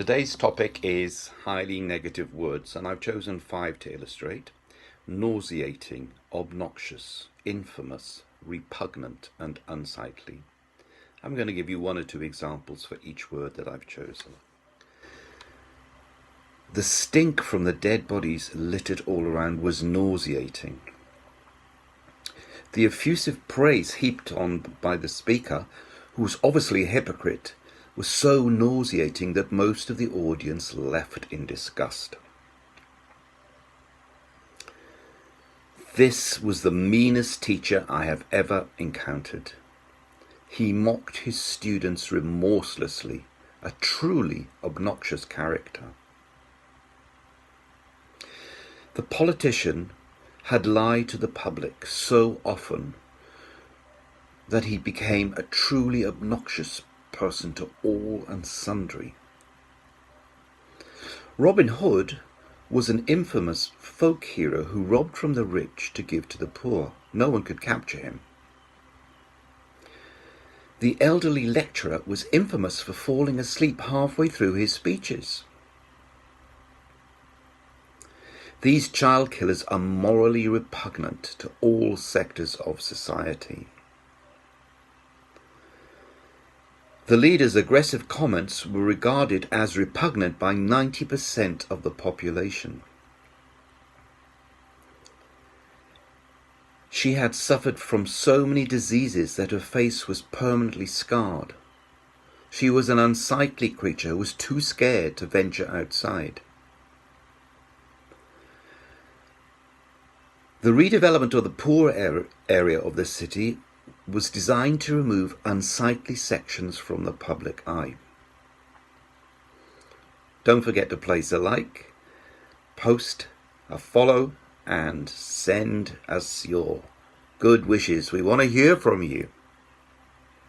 Today's topic is highly negative words, and I've chosen 5 to illustrate: nauseating, obnoxious, infamous, repugnant, and unsightly. I'm going to give you 1 or 2 examples for each word that I've chosen. The stink from the dead bodies littered all around was nauseating. The effusive praise heaped on by the speaker, who was obviously a hypocrite, was so nauseating that most of the audience left in disgust. This was the meanest teacher I have ever encountered. He mocked his students remorselessly, a truly obnoxious character. The politician had lied to the public so often that he became a truly obnoxious person to all and sundry. Robin Hood was an infamous folk hero who robbed from the rich to give to the poor. No one could capture him. The elderly lecturer was infamous for falling asleep halfway through his speeches. These child killers are morally repugnant to all sectors of society. The leader's aggressive comments were regarded as repugnant by 90% of the population. She had suffered from so many diseases that her face was permanently scarred. She was an unsightly creature who was too scared to venture outside. The redevelopment of the poor area of the city was designed to remove unsightly sections from the public eye. Don't forget to place a like, post, a follow, and send us your good wishes. We want to hear from you.